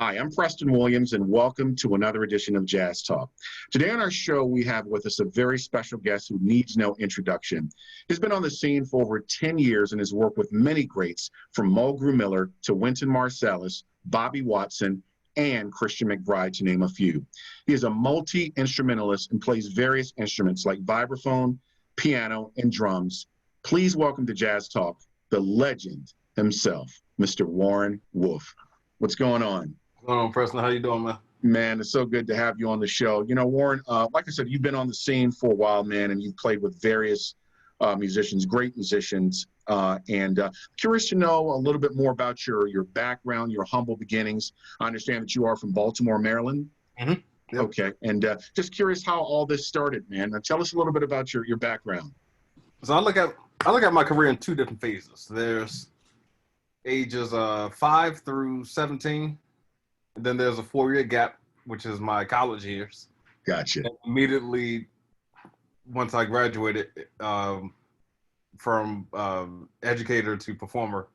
Hi, I'm Preston Williams, and welcome to another edition of Jazz Talk. Today on our show, we have with us a very special guest who needs no introduction. He's been on the scene for over 10 years and has worked with many greats, from Mulgrew Miller to Wynton Marsalis, Bobby Watson, and Christian McBride, to name a few. He is a multi-instrumentalist and plays various instruments like vibraphone, piano, and drums. Please welcome to Jazz Talk the legend himself, Mr. Warren Wolf. What's going on? What's going on, Preston? How you doing, man? Man, it's so good to have you on the show. You know, Warren, like I said, you've been on the scene for a while, man, and you've played with various musicians, great musicians. Curious to know a little bit more about your background, your humble beginnings. I understand that you are from Baltimore, Maryland. Mm-hmm. Yep. Okay, and just curious how all this started, man. Tell us a little bit about your background. So I look at my career in two different phases. There's ages 5 through 17, and then there's a 4-year gap, which is my college years. Gotcha. And immediately, once I graduated from educator to performer,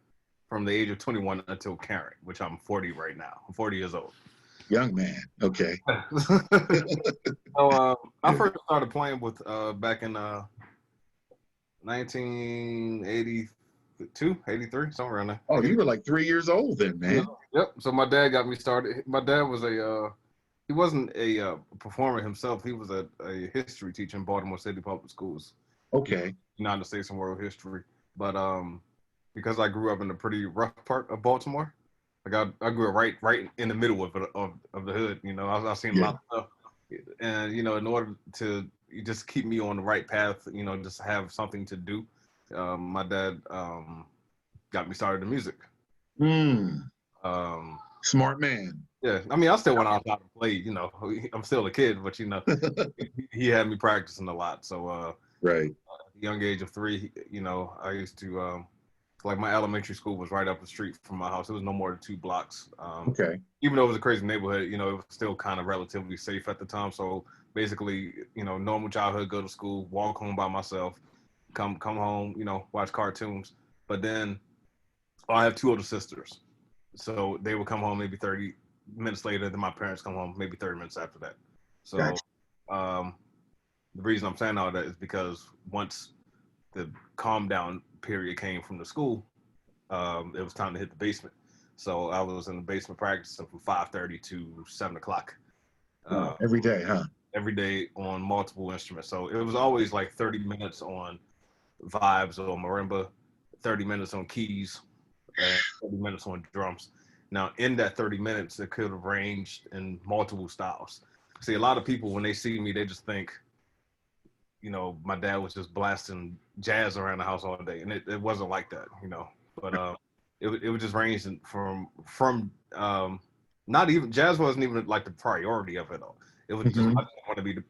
from the age of 21 until current, which I'm 40 right now. I'm 40 years old. Young man. Okay. So I first started playing with back in 1982, 83, somewhere around there. Oh, you were like 3 years old then, man. Yep. So my dad got me started. My dad was he wasn't a performer himself. He was a history teacher in Baltimore City Public Schools. Okay. United States and World History. But because I grew up in a pretty rough part of Baltimore, like I grew up right in the middle of the hood. You know, I've seen a lot of stuff, and you know, in order to just keep me on the right path, you know, just have something to do, my dad got me started in music. Smart man. Yeah, I mean, I still went outside and played. You know, I'm still a kid, but you know, he had me practicing a lot. So right. At the young age of 3, you know, I used to like my elementary school was right up the street from my house. It was no more than 2 blocks. Okay. Even though it was a crazy neighborhood, you know, it was still kind of relatively safe at the time. So basically, you know, normal childhood, go to school, walk home by myself, come home, you know, watch cartoons. But then I have 2 older sisters. So they would come home maybe 30 minutes later, then my parents come home maybe 30 minutes after that. So Gotcha. The reason I'm saying all that is because once the calm down period came from the school, it was time to hit the basement. So I was in the basement practicing from 5:30 to 7 o'clock. Every day, huh? Every day on multiple instruments. So it was always like 30 minutes on vibes or marimba, 30 minutes on keys, and 30 minutes on drums. Now, in that 30 minutes, it could have ranged in multiple styles. See, a lot of people, when they see me, they just think, you know, my dad was just blasting jazz around the house all day. And it wasn't like that, you know. But it was just ranging from not even, jazz wasn't even like the priority of it all. It was just, I just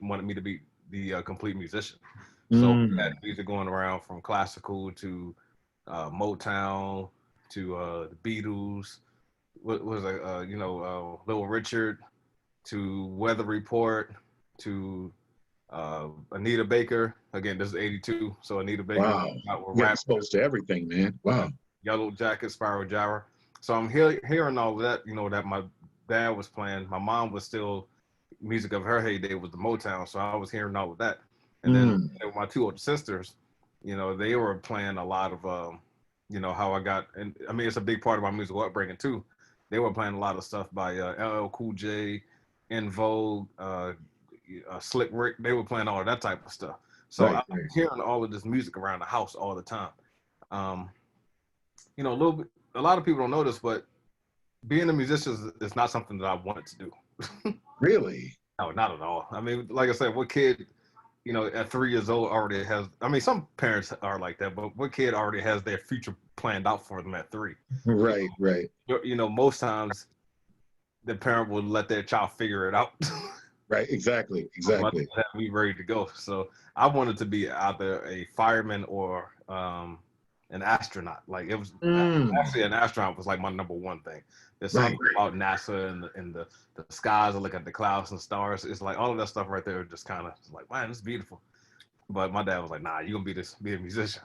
wanted me to be the complete musician. So we had music going around from classical to Motown to the Beatles, what was you know, Little Richard, to Weather Report, to Anita Baker. Again, this is 82, so Anita Baker. Wow. You're exposed to everything, man. Wow. Yellow Jacket, Spiral Gyra. So I'm hearing all that, you know, that my dad was playing. My mom was still, music of her heyday was the Motown, so I was hearing all of that. And then my 2 older sisters, you know, they were playing a lot of, you know, how I got, and I mean, it's a big part of my musical upbringing too. They were playing a lot of stuff by LL Cool J, En Vogue, Slick Rick. They were playing all of that type of stuff. So I'm hearing all of this music around the house all the time. You know, a lot of people don't know this, but being a musician is not something that I wanted to do. Really? No, not at all. I mean, like I said, what kid, you know, at 3 years old already has, I mean, some parents are like that, but what kid already has their future planned out for them at 3? Right, right. You know, most times the parent would let their child figure it out. Right, exactly. Have me ready to go. So I wanted to be either a fireman or an astronaut. Like it was actually, an astronaut was like my number one thing. There's something about NASA and the skies. I look at the clouds and stars. It's like all of that stuff right there. Just kind of like, man, it's beautiful. But my dad was like, nah, you're gonna be a musician.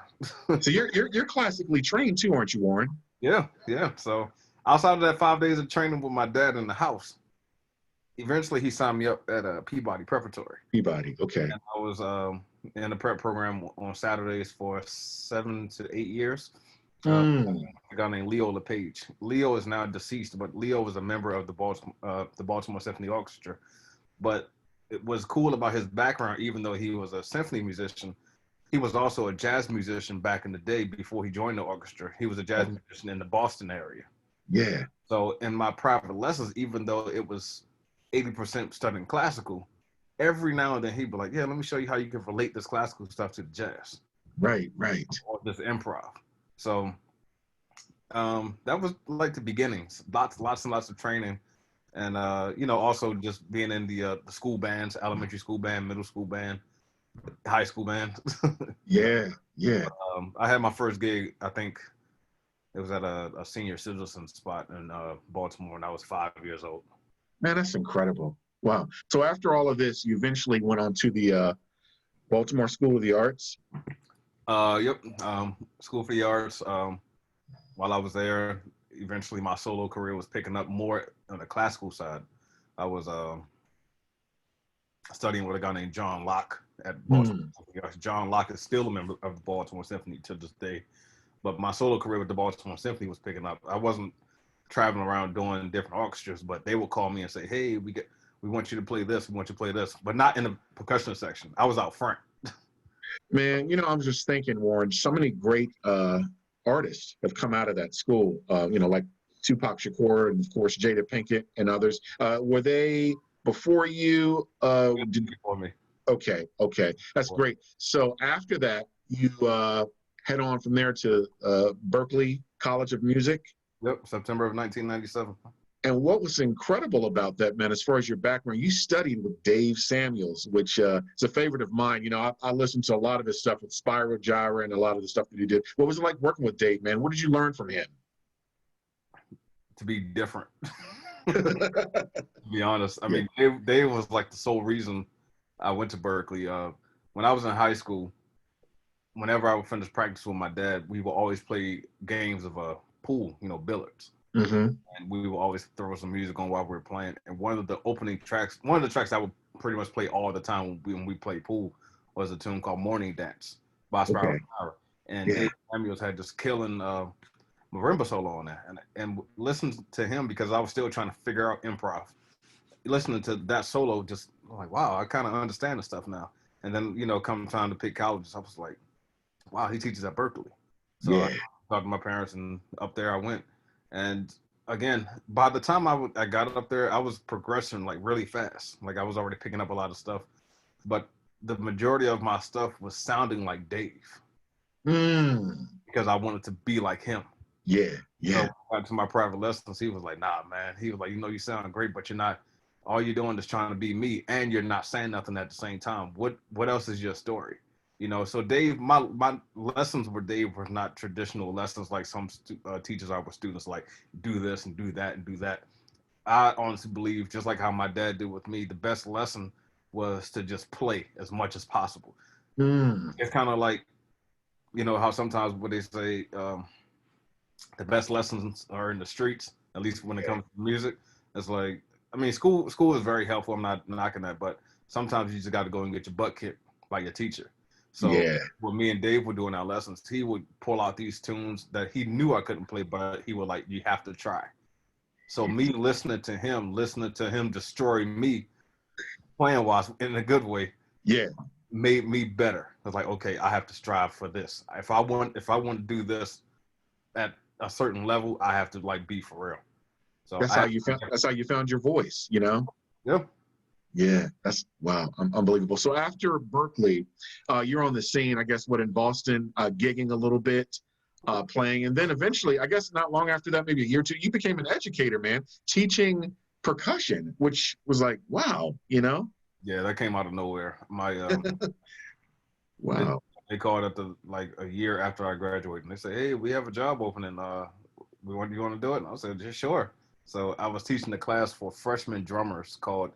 So you're classically trained too, aren't you, Warren? Yeah. So outside of that 5 days of training with my dad in the house, eventually he signed me up at Peabody Preparatory. Peabody. Okay. And I was in the prep program on Saturdays for 7 to 8 years. Mm. A guy named Leo LePage. Leo is now deceased, but Leo was a member of the Baltimore Symphony Orchestra. But it was cool about his background, even though he was a symphony musician, he was also a jazz musician back in the day before he joined the orchestra. He was a jazz musician in the Boston area. Yeah. So in my private lessons, even though it was 80% studying classical, every now and then he'd be like, yeah, let me show you how you can relate this classical stuff to the jazz. Right, right. Or this improv. So that was like the beginnings. Lots and lots of training. And also just being in the school bands, elementary school band, middle school band, high school band. Yeah, yeah. I had my first gig, I think it was at a senior citizen spot in Baltimore when I was 5 years old. Man, that's incredible. Wow. So after all of this, you eventually went on to the Baltimore School of the Arts. Yep. School for the Arts. While I was there, eventually my solo career was picking up more on the classical side. I was studying with a guy named John Locke at Baltimore. John Locke is still a member of the Baltimore Symphony to this day. But my solo career with the Baltimore Symphony was picking up. I wasn't traveling around doing different orchestras, but they would call me and say, "Hey, we want you to play this. We want you to play this," but not in the percussion section. I was out front. Man, I'm just thinking, Warren, so many great artists have come out of that school. Like Tupac Shakur and of course Jada Pinkett and others. Were they before you? Before me. Okay, that's great. So after that, you head on from there to Berklee College of Music. Yep, September of 1997. And what was incredible about that, man, as far as your background, you studied with Dave Samuels, which is a favorite of mine. I listened to a lot of his stuff with Spyro Gyra and a lot of the stuff that he did. What was it like working with Dave, man? What did you learn from him? To be different. To be honest. I mean, Dave was like the sole reason I went to Berklee. When I was in high school, whenever I would finish practice with my dad, we would always play games of pool, billiards. Mm-hmm. And we would always throw some music on while we were playing. And one of the tracks I would pretty much play all the time when we played pool was a tune called Morning Dance by Spyro Gyra. And Dave Samuels had this killing marimba solo on that. And listened to him because I was still trying to figure out improv. Listening to that solo, just like, wow, I kind of understand the stuff now. And then, come time to pick colleges, I was like, wow, he teaches at Berklee. So I talked to my parents and up there I went. And again, by the time I got up there, I was progressing like really fast. Like I was already picking up a lot of stuff, but the majority of my stuff was sounding like Dave because I wanted to be like him. Yeah. So back to my private lessons, he was like, "Nah, man." He was like, "You sound great, but you're not. All you're doing is trying to be me, and you're not saying nothing at the same time. What else is your story?" So Dave, my lessons with Dave were not traditional lessons like some teachers are with students, like do this and do that and do that. I honestly believe, just like how my dad did with me, the best lesson was to just play as much as possible. It's kind of like, how sometimes what they say, the best lessons are in the streets, at least when it comes to music. It's like, I mean, school is very helpful. I'm not knocking that, but sometimes you just got to go and get your butt kicked by your teacher. So when me and Dave were doing our lessons, he would pull out these tunes that he knew I couldn't play, but he would like, you have to try. So me listening to him destroy me playing wise in a good way, made me better. I was like, okay, I have to strive for this. If I want to do this at a certain level, I have to like be for real. So that's how you found your voice, Yep. Yeah, that's wow, unbelievable. So after Berklee, you're on the scene, I guess, in Boston, gigging a little bit, playing, and then eventually, I guess, not long after that, maybe a year or two, you became an educator, man, teaching percussion, which was like, wow, Yeah, that came out of nowhere. My wow. They called up like a year after I graduated, and they said, "Hey, we have a job opening. You want to do it?" And I said, "Yeah, sure." So I was teaching a class for freshman drummers called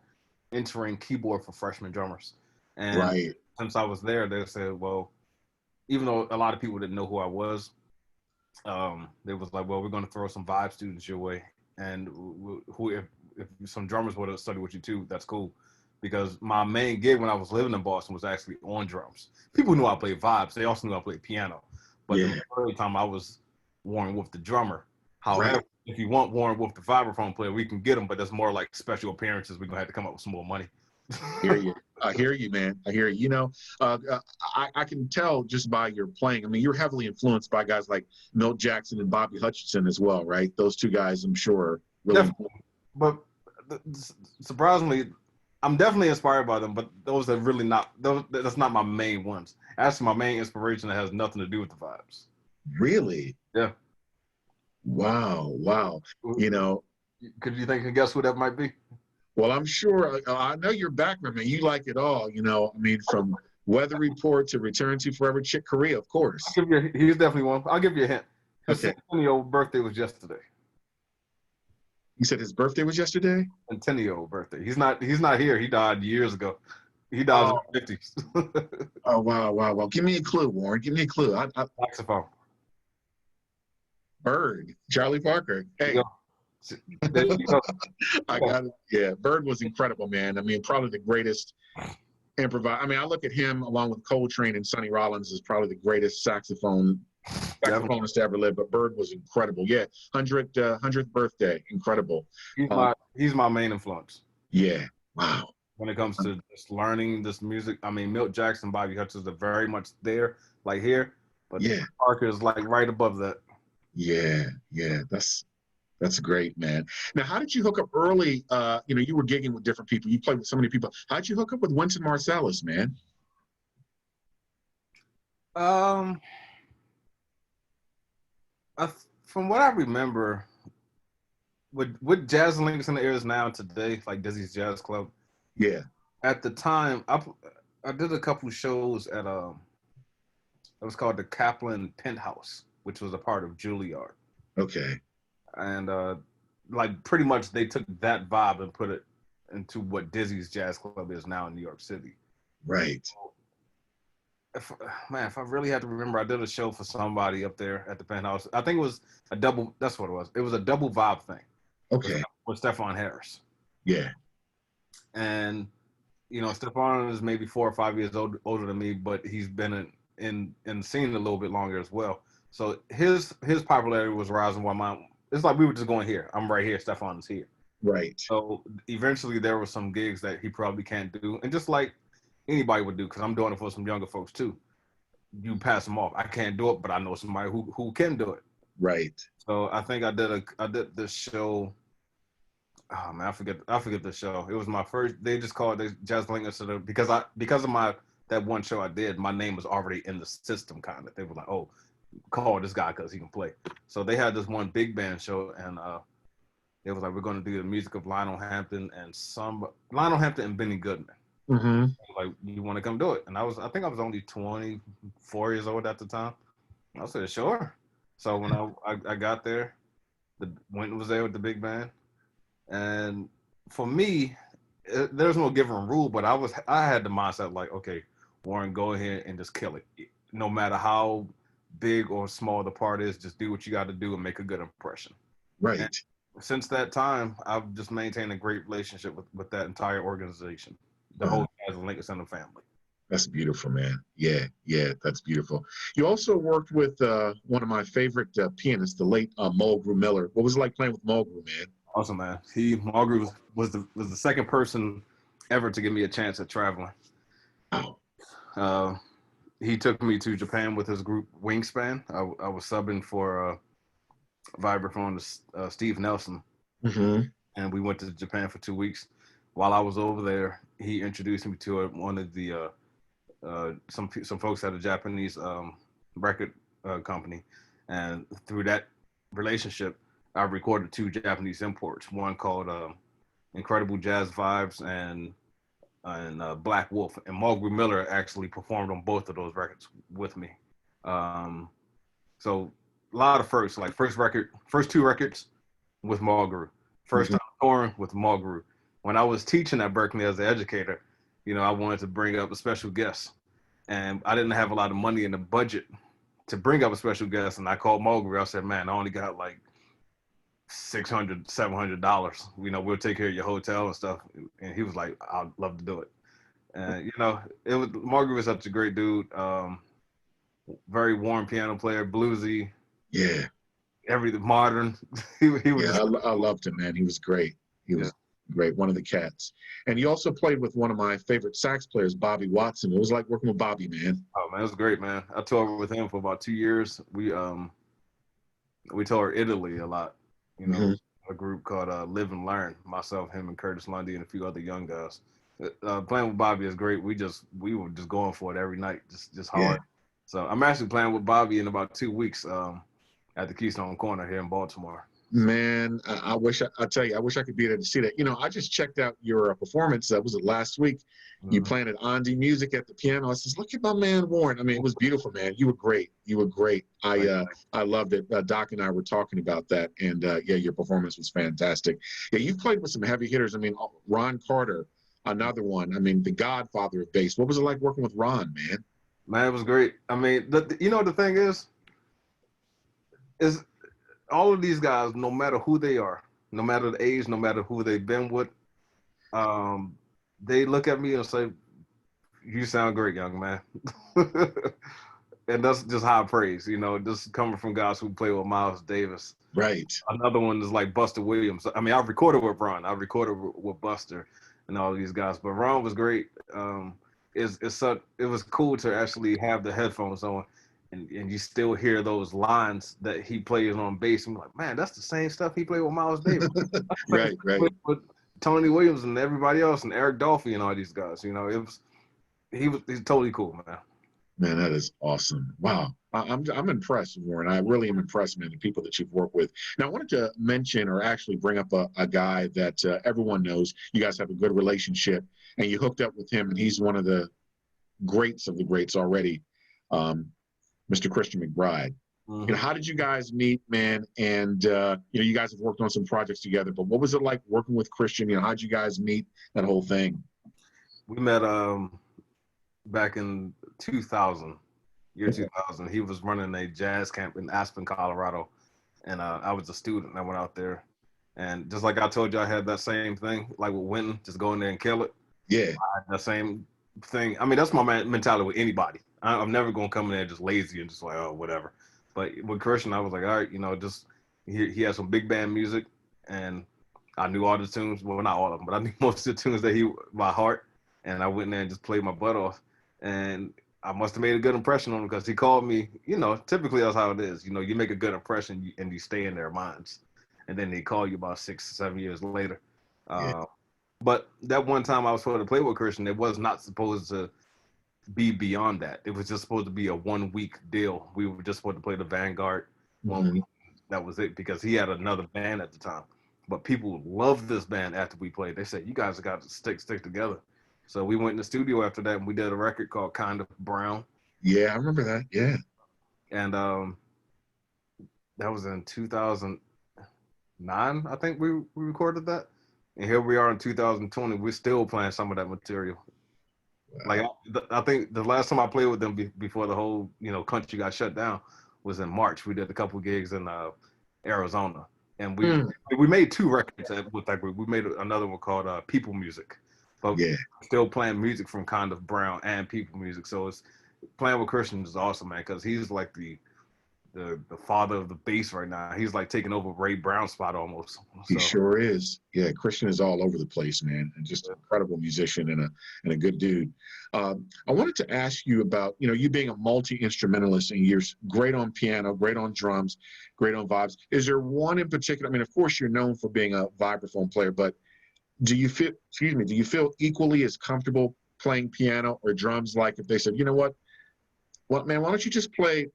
Entering Keyboard for Freshman Drummers. And since I was there, they said, well, even though a lot of people didn't know who I was, They was like, well, we're going to throw some vibe students your way, and who if some drummers would have studied with you too, that's cool. Because my main gig when I was living in Boston was actually on drums. People knew I played vibes. They also knew I played piano. But the Yeah. majority of the time I was Warren Wolf the drummer. Right. However, if you want Warren Wolf the vibraphone player, we can get him, but that's more like special appearances. We're gonna have to come up with some more money. Hear you. I hear you, man. I hear you. You know, I can tell just by your playing. I mean, you're heavily influenced by guys like Milt Jackson and Bobby Hutcherson as well, right? Those two guys, I'm sure, are really. Definitely. But surprisingly, I'm definitely inspired by them, but those are really not those. That's not my main ones. Actually, my main inspiration that has nothing to do with the vibes. Really? Yeah. Wow. Wow. You know, Could you think and guess who that might be? well, I'm sure. I know your background, man. You like it all. You know, I mean, from Weather Report to Return to Forever Chick Corea, of course. I'll give you. He's definitely one. I'll give you a his His Okay. centennial birthday was yesterday. You said his birthday was yesterday? Centennial birthday. He's not. He's not here. He died years ago. He died in Oh, the 50s. oh, wow, wow, wow. Give me a clue, Warren. Give me a clue. Saxophone. Bird, Charlie Parker. You Hey, know, there you go. I got it. Yeah, Bird was incredible, man. I mean, probably the greatest improvise. I mean, I look at him along with Coltrane and Sonny Rollins as probably the greatest Definitely. saxophonist to ever live. But Bird was incredible. Yeah, 100th birthday, incredible. Uh, He's my main influence yeah, wow. when it comes to just learning this music. I mean, Milt Jackson, Bobby Hutchins are very much there, like here, but Yeah, Parker is like right above that. yeah, yeah. That's great, man. Now, how did you hook up early? You know, you were gigging with different people. You played with so many people. How did you hook up with Wynton Marsalis, man? Um, from what I remember, with Jazz Links in the Airs now today, like Dizzy's Jazz Club. Yeah. At the time, I did a couple shows at it was called the Kaplan Penthouse, which was a part of Juilliard, Okay. and like pretty much they took that vibe and put it into what Dizzy's Jazz Club is now in New York City. Right. If, man, if I really had to remember, I did a show for somebody up there at the Penthouse. I think it was a double. That's what it was. It was a double vibe thing with Okay. with Stephon Harris, Yeah. and you know, Stephon is maybe 4 or 5 years older than me, but he's been in the scene a little bit longer as well. So his popularity was rising while mine. It's like we were just going here. I'm right here. Stephon is here. Right. So eventually there were some gigs that he probably can't do, and just like anybody would do, because I'm doing it for some younger folks too. You pass them off. I can't do it, but I know somebody who can do it. Right. So I think I did this show. Oh man, I forget the show. It was my first. They just called it Jazz Blinkers because of my that one show I did. My name was already in the system, kind of. They were like, oh, call this guy because he can play. So they had this one big band show, and it was like we're going to do the music of Lionel Hampton and Benny Goodman. Mm-hmm. Like, you want to come do it? And I think I was only 24 years old at the time. I said, sure. So when I got there, the Wynton was there with the big band, and for me, there's no given rule, but I had the mindset like, okay, Warren, go ahead and just kill it. No matter how big or small the part is, just do what you got to do and make a good impression. And Right. since that time, I've just maintained a great relationship with that entire organization, the Uh, whole Jazz and Lincoln Center family. that's beautiful, man. Yeah. Yeah. That's beautiful. You also worked with one of my favorite pianists, the late Mulgrew Miller. What was it like playing with Mulgrew, man? Awesome, man. Margaret was the second person ever to give me a chance at traveling. Wow. Uh, he took me to Japan with his group Wingspan. I was subbing for vibraphone Steve Nelson, Mm-hmm. and we went to Japan for 2 weeks. While I was over there, he introduced me to one of the some folks at a Japanese record company, and through that relationship, I recorded two Japanese imports. One called Incredible Jazz Vibes and Black Wolf, and Mulgrew Miller actually performed on both of those records with me. Um, so a lot of firsts, like first two records with Mulgrew, first Mm-hmm. time touring with Mulgrew. When I was teaching at Berkeley as an educator, you know, I wanted to bring up a special guest, and I didn't have a lot of money in the budget to bring up a special guest, and I called Mulgrew. I said, man, I only got like $600, $700. We'll take care of your hotel and stuff. And he was like, I'd love to do it. And Mulgrew was such a great dude. Very warm piano player, bluesy. Yeah. Everything modern. he was Yeah, I loved him, man. He was great. He was great. One of the cats. And he also played with one of my favorite sax players, Bobby Watson. It was like working with Bobby, man. Oh man, it was great, man. I toured with him for about 2 years. We toured Italy a lot. A group called Live and Learn. Myself, him, and Curtis Lundy, and a few other young guys. Playing with Bobby is great. We were just going for it every night, just hard. Yeah. So I'm actually playing with Bobby in about 2 weeks at the Keystone Corner here in Baltimore. Man, I wish I could be there to see that. I just checked out your performance. Was it last week? You playing at Andy Music at the piano. I says, look at my man Warren. I mean, it was beautiful, man. You were great. I loved it. Doc and I were talking about that, and your performance was fantastic. Yeah, you've played with some heavy hitters. I mean, Ron Carter, another one. I mean, the godfather of bass. What was it like working with Ron, man? Man, it was great. I mean, the thing is all of these guys, no matter who they are, no matter the age, no matter who they've been with, they look at me and say, you sound great, young man. And that's just high praise, just coming from guys who play with Miles Davis. Right. Another one is like Buster Williams. I mean, I've recorded with Ron. I've recorded with Buster and all these guys, but Ron was great. It was cool to actually have the headphones on and you still hear those lines that he plays on bass. I'm like, man, that's the same stuff he played with Miles Davis. Right. With Tony Williams and everybody else and Eric Dolphy and all these guys. He's totally cool, man. Man, that is awesome. Wow. I'm impressed, Warren. I really am impressed, man, the people that you've worked with. Now, I wanted to mention or actually bring up a guy that everyone knows. You guys have a good relationship, and you hooked up with him, and he's one of the greats of the greats already, Mr. Christian McBride. Mm-hmm. How did you guys meet, man? And, you guys have worked on some projects together, but what was it like working with Christian? How did you guys meet, that whole thing? We met back in 2000. Year 2000, he was running a jazz camp in Aspen, Colorado, and I was a student. I went out there, and just like I told you, I had that same thing, like with Winton, just go in there and kill it. Yeah, I had that same thing. I mean, that's my mentality with anybody. I'm never gonna come in there just lazy and just like, oh, whatever. But with Christian, I was like, all right, just he had some big band music, and I knew all the tunes. Well, not all of them, but I knew most of the tunes that he by heart, and I went in there and just played my butt off, and I must have made a good impression on him because he called me, typically that's how it is. You make a good impression and you stay in their minds. And then they call you about 6, 7 years later. Yeah. But that one time I was supposed to play with Christian, it was not supposed to be beyond that. It was just supposed to be a 1-week deal. We were just supposed to play the Vanguard 1 week. That was it because he had another band at the time. But people loved this band after we played. They said, you guys have got to stick together. So we went in the studio after that, and we did a record called Kind of Brown. Yeah, I remember that. Yeah. And that was in 2009, I think we recorded that. And here we are in 2020. We're still playing some of that material. Wow. Like I think the last time I played with them before the whole country got shut down was in March. We did a couple gigs in Arizona, and we made 2 records with that group. We made another one called People Music. But still playing music from Kind of Brown and People Music. So it's playing with Christian is awesome, man, because he's like the father of the bass right now. He's like taking over Ray Brown's spot almost. He sure is. Yeah, Christian is all over the place, man, and just an incredible musician and a good dude. I wanted to ask you about, you being a multi-instrumentalist and you're great on piano, great on drums, great on vibes. Is there one in particular? I mean, of course, you're known for being a vibraphone player, but do you feel equally as comfortable playing piano or drums? Like if they said, what, man, why don't you just play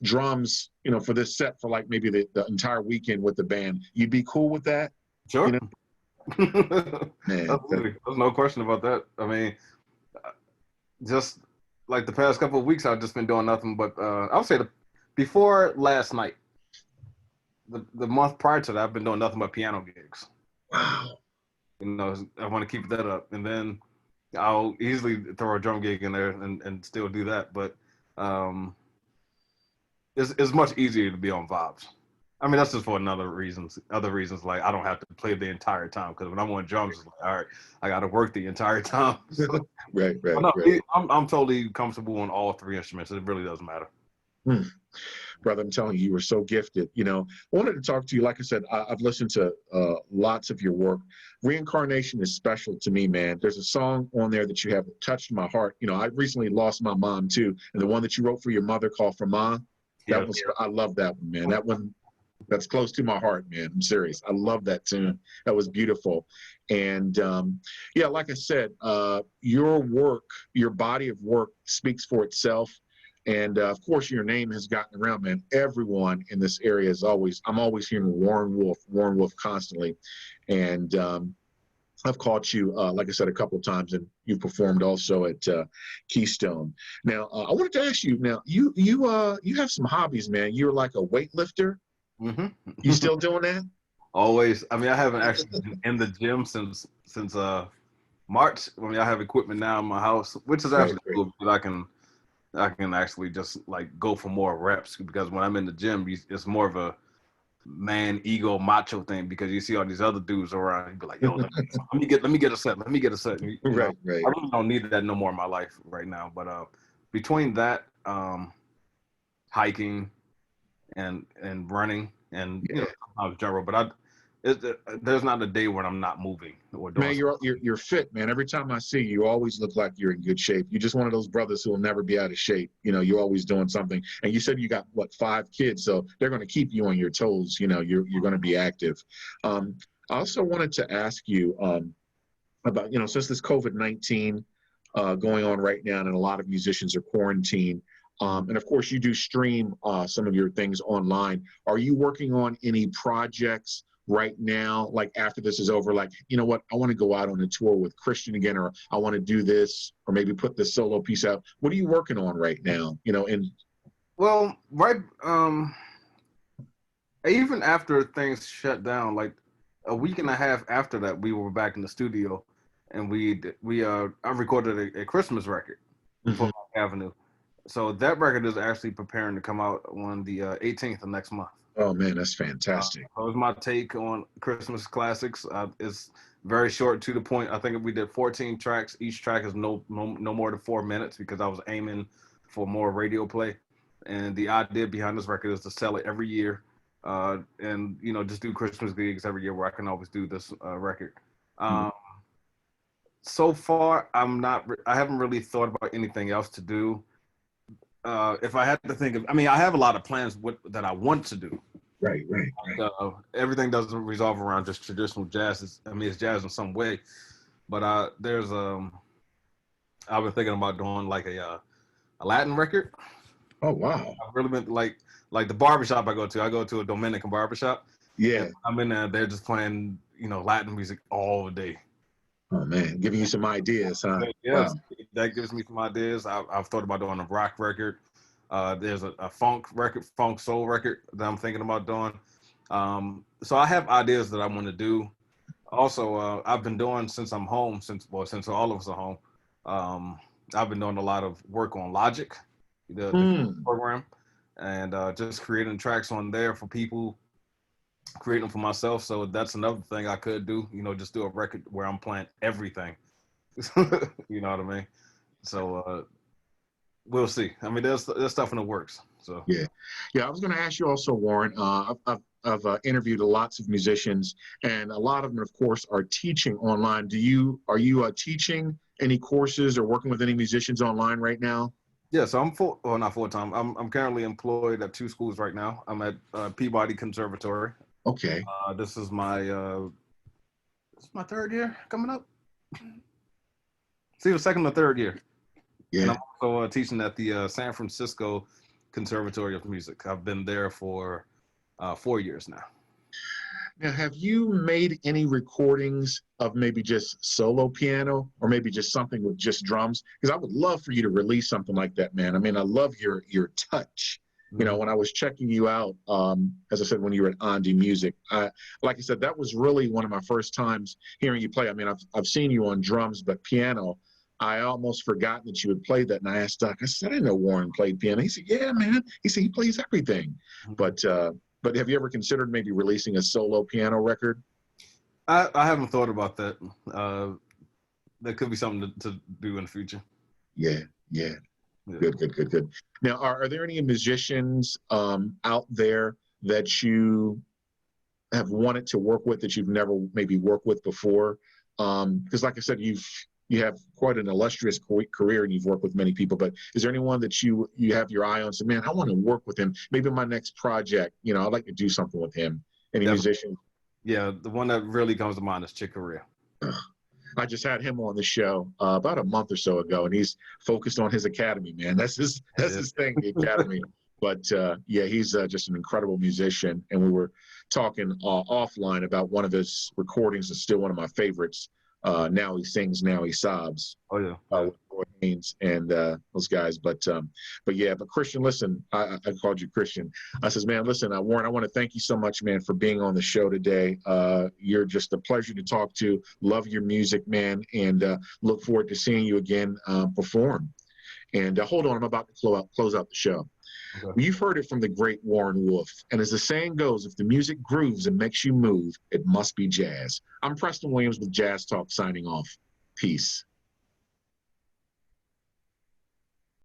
drums, for this set for like maybe the entire weekend with the band, you'd be cool with that? Sure. Man, there's no question about that. I mean, just like the past couple of weeks, I've just been doing nothing but, I would say before last night, the month prior to that, I've been doing nothing but piano gigs. Wow. I want to keep that up, and then I'll easily throw a drum gig in there and still do that. But it's much easier to be on vibes. I mean, that's just for another reasons. Other reasons, like I don't have to play the entire time because when I'm on drums, it's like, all right, I got to work the entire time. So, Right, but right, no, right. I'm totally comfortable on all three instruments. It really doesn't matter. Hmm. Brother, I'm telling you, you were so gifted. I wanted to talk to you. Like I said, I've listened to lots of your work. Reincarnation is special to me, man. There's a song on there that you have touched my heart. I recently lost my mom too, and the one that you wrote for your mother called "For Ma," that Yeah. was, I love that one, man. That one, that's close to my heart, man. I'm serious. I love that tune. That was beautiful. And yeah, like I said, your work, your body of work speaks for itself. And of course, your name has gotten around, man. Everyone in this area is I'm always hearing Warren Wolf constantly. And I've caught you, like I said, a couple of times, and you've performed also at Keystone. Now, I wanted to ask you. Now, you have some hobbies, man. You're like a weightlifter. Mm-hmm. You still doing that? Always. I mean, I haven't actually been in the gym since March. I mean, I have equipment now in my house, which is Right, actually right. cool because I can actually just like go for more reps because when I'm in the gym, it's more of a man ego macho thing because you see all these other dudes around. You be like, yo, let me get a set. Let me get a set. Right, right. I really don't need that no more in my life right now. But between that, hiking and running and Yeah. sometimes general, but there's not a day when I'm not moving or doing Man, something. you're fit, man. Every time I see you, you always look like you're in good shape. You're just one of those brothers who will never be out of shape. You're always doing something. And you said you got what, 5 kids, so they're going to keep you on your toes. You're going to be active. I also wanted to ask you about since this COVID-19 going on right now, and a lot of musicians are quarantined. And of course, you do stream some of your things online. Are you working on any projects right now, like after this is over? Like, you know what, I want to go out on a tour with Christian again, or I want to do this, or maybe put this solo piece out. What are you working on right now? And Well, right. Even after things shut down, like a week and a half after that, we were back in the studio, and I recorded a Christmas record for Mhm. Rock Avenue. So that record is actually preparing to come out on the 18th of next month. Oh man, that's fantastic. That was my take on Christmas classics. It's very short, to the point. I think we did 14 tracks. Each track is no more than 4 minutes because I was aiming for more radio play. And the idea behind this record is to sell it every year, and just do Christmas gigs every year where I can always do this record. Mhm. Um, so far, I haven't really thought about anything else to do. If I had to think of, I mean, I have a lot of plans that I want to do. Right, right, right. Everything doesn't resolve around just traditional jazz. I mean, it's jazz in some way, but I've been thinking about doing like a Latin record. Oh wow. I've really been like the barbershop I go to. I go to a Dominican barbershop, and Yeah. I'm in there. They're just playing Latin music all day. Oh man, giving you some ideas, huh? Yes, Wow. that gives me some ideas. I've thought about doing a rock record. There's a funk record, funk soul record that I'm thinking about doing. So I have ideas that I want to do. Also, I've been doing since I'm home, since all of us are home. Um, I've been doing a lot of work on Logic, the Hmm. program, and just creating tracks on there for people, creating them for myself. So that's another thing I could do. Just do a record where I'm playing everything. You know what I mean? So we'll see. I mean, there's stuff in the works. So Yeah, yeah. I was going to ask you also, Warren. I've interviewed lots of musicians, and a lot of them, of course, are teaching online. Are you teaching any courses or working with any musicians online right now? yeah, so well, not full time. I'm currently employed at two schools right now. I'm at Peabody Conservatory. Okay. This is my third year coming up. See, the second or third year, and Yeah. I'm also teaching at the San Francisco Conservatory of Music. I've been there for 4 years now. Now, have you made any recordings of maybe just solo piano or maybe just something with just drums? Because I would love for you to release something like that, man. I mean, I love your touch. Mm-hmm. When I was checking you out, as I said, when you were at Andy Music, like I said, that was really one of my first times hearing you play. I mean, I've seen you on drums, but piano, I almost forgot that you had played that, and I asked Doc. I said, I didn't know Warren played piano. He said, yeah, man. He said he plays everything. But have you ever considered maybe releasing a solo piano record? I haven't thought about that. That could be something to do in the future. Yeah, yeah. Good. Now, are there any musicians out there that you have wanted to work with that you've never maybe worked with before? Because, like I said, you have quite an illustrious career and you've worked with many people. But is there anyone that you have your eye on? So, man, I want to work with him. Maybe my next project, I'd like to do something with him. Any musician? Yeah, the one that really comes to mind is Chick Corea. I just had him on the show about a month or so ago, and he's focused on his academy, man. That's his thing, the academy. But yeah, he's just an incredible musician, and we were talking offline about one of his recordings. That's still one of my favorites. Now he sings, now he sobs. Oh yeah. With Roy Haynes and those guys. But Christian, listen, I called you Christian. I says, man, listen, Warren, I want to thank you so much, man, for being on the show today. You're just a pleasure to talk to. Love your music, man, and look forward to seeing you again perform. And hold on, I'm about to close out the show. Okay. You've heard it from the great Warren Wolf. And as the saying goes, if the music grooves and makes you move, it must be jazz. I'm Preston Williams with Jazz Talk signing off. Peace.